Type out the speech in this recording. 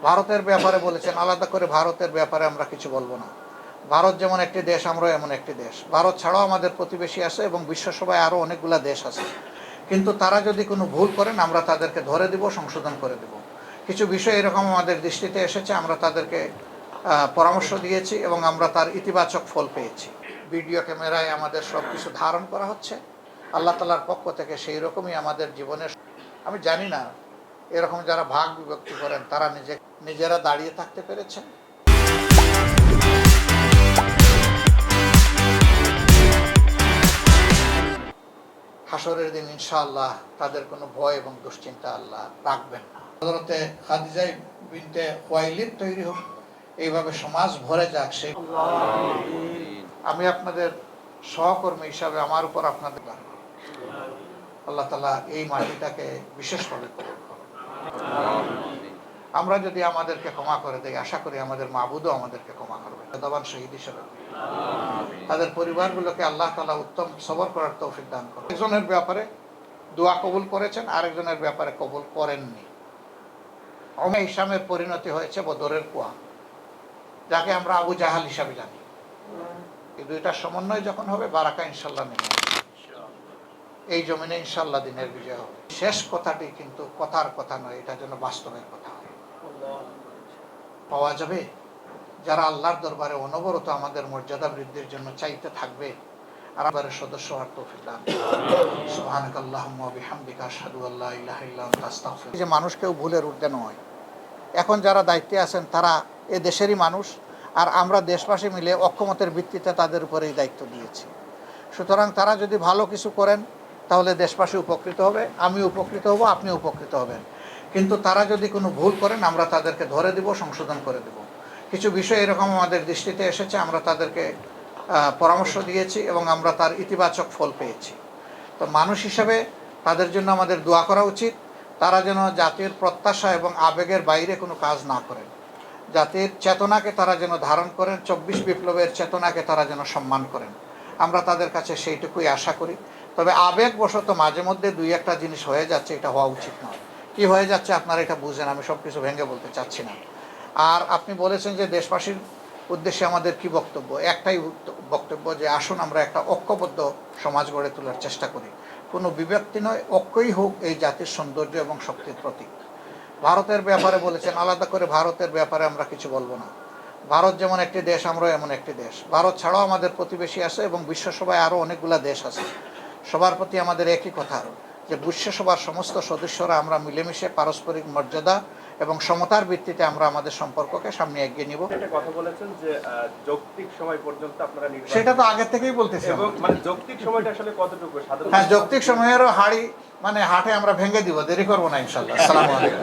ভারতের ব্যাপারে বলেছেন, আলাদা করে ভারতের ব্যাপারে আমরা কিছু বলবো না। ভারত যেমন একটি দেশ, আমরাও এমন একটি দেশ। ভারত ছাড়াও আমাদের প্রতিবেশী আছে এবং বিশ্বসভায় আরও অনেকগুলো দেশ আছে। কিন্তু তারা যদি কোনো ভুল করেন আমরা তাদেরকে ধরে দিব, সংশোধন করে দেব। কিছু বিষয় এরকম আমাদের দৃষ্টিতে এসেছে, আমরা তাদেরকে পরামর্শ দিয়েছি এবং আমরা তার ইতিবাচক ফল পেয়েছি। ভিডিও ক্যামেরায় আমাদের সব কিছু ধারণ করা হচ্ছে। আল্লাহ তাআলার পক্ষ থেকে সেই রকমই আমাদের জীবনের, আমি জানি না এরকম যারা ভাগ বিভক্তি করেন তারা নিজেরা দাঁড়িয়ে থাকতে পেরেছেন। হাসরের দিন ইনশাআল্লাহ তাদের কোনো ভয় এবং দুশ্চিন্তা আল্লাহ রাখবেন না। হযরতে খাদিজা বিনতে খুয়াইলিদ তৈরি হোক, এইভাবে সমাজ ভরে যাক। সেই আমি আপনাদের সহকর্মী হিসাবে আমার উপর আপনাদের আল্লাহ তাআলা এই মাটিটাকে বিশেষভাবে কবুল করুন। আমরা যদি আমাদেরকে ক্ষমা করে দেই, আশা করি আমাদের মাবুদও আমাদেরকে ক্ষমা করবে। দাবান শহীদ হিসেবে তাদের পরিবারগুলোকে আল্লাহ তাআলা উত্তম সবর করার তৌফিক দান করুন। একজনের ব্যাপারে দোয়া কবুল করেছেন, আরেকজনের ব্যাপারে কবুল করেননি। উম্মে হিশামের পরিণতি হয়েছে বদরের কুয়া, যাকে আমরা আবু জাহাল হিসাবে জানি। এই দুইটার সমন্বয় যখন হবে, বারাকা ইনশাআল্লাহ নেমে আসবে। এই জমিনে ইনশাআল্লাহ দিনের বিজয় হবে। শেষ কথাটি কিন্তু কথার কথা নয়, এটা যেন বাস্তবের কথা হয়। পাওয়া যাবে যারা আল্লাহর দরবারে অনবরত আমাদের মর্যাদা বৃদ্ধির জন্য চাইতে থাকবে, আর আমাদের সদস্য হওয়ার তৌফিক দান করুন। সুবহানাকাল্লাহুম্মা ওয়া বিহামদিকা আশহাদু আল্লা ইলাহা ইল্লা আনতা আস্তাগফিরুকা। যে মানুষকেও ভুলের ঊর্ধ্বে নয়। এখন যারা দায়িত্বে আছেন তারা এ দেশেরই মানুষ, আর আমরা দেশবাসী মিলে অক্ষমতের ভিত্তিতে তাদের উপরে এই দায়িত্ব দিয়েছি। সুতরাং তারা যদি ভালো কিছু করেন তাহলে দেশবাসী উপকৃত হবে, আমি উপকৃত হব, আপনি উপকৃত হবেন। কিন্তু তারা যদি কোনো ভুল করেন আমরা তাদেরকে ধরে দিব, সংশোধন করে দেব। কিছু বিষয় এরকম আমাদের দৃষ্টিতে এসেছে, আমরা তাদেরকে পরামর্শ দিয়েছি এবং আমরা তার ইতিবাচক ফল পেয়েছি। তো মানুষ হিসাবে তাদের জন্য আমাদের দোয়া করা উচিত। তারা যেন জাতির প্রত্যাশা এবং আবেগের বাইরে কোনো কাজ না করেন। জাতির চেতনাকে তারা যেন ধারণ করেন, ২৪ বিপ্লবের চেতনাকে তারা যেন সম্মান করেন। আমরা তাদের কাছে সেইটুকুই আশা করি। তবে আবেগবশত মাঝে মধ্যে দুই একটা জিনিস হয়ে যাচ্ছে, এটা হওয়া উচিত নয়। কি হয়ে যাচ্ছে আপনারা এটা বুঝেন, আমি সব কিছু ভেঙে বলতে চাচ্ছি না। আর আপনি বলেছেন যে দেশবাসীর উদ্দেশ্যে আমাদের কি বক্তব্য, একটাই বক্তব্য যে আসুন আমরা একটা ঐক্যবদ্ধ সমাজ গড়ে তোলার চেষ্টা করি। কোনো বিভক্তি নয়, ঐক্যই হোক এই জাতির সৌন্দর্য এবং শক্তির প্রতীক। ভারতের ব্যাপারে বলেছেন, আলাদা করে ভারতের ব্যাপারে আমরা কিছু বলবো না। ভারত যেমন একটি দেশ, আমরাও এমন একটি দেশ। ভারত ছাড়াও আমাদের প্রতিবেশী আছে এবং বিশ্বসভায় আরও অনেকগুলো দেশ আছে। সবার প্রতি আমাদের একই কথা যে বিশ্বসভার সমস্ত সদস্যরা আমরা মিলেমিশে পারস্পরিক মর্যাদা এবং সমতার ভিত্তিতে আমরা আমাদের সম্পর্ককে সামনে এগিয়ে নিব। একটা কথা বলেছেন যে যৌক্তিক সময় পর্যন্ত আপনারা নির্বাচন, সেটা তো আগে থেকেই বলতেছি। এবং মানে যৌক্তিক সময়টা আসলে কতটুকু? হ্যাঁ, যৌক্তিক সময়েরও হাড়ি মানে হাটে আমরা ভেঙে দিব, দেরি করবো না ইনশাআল্লাহ। আসসালামু আলাইকুম।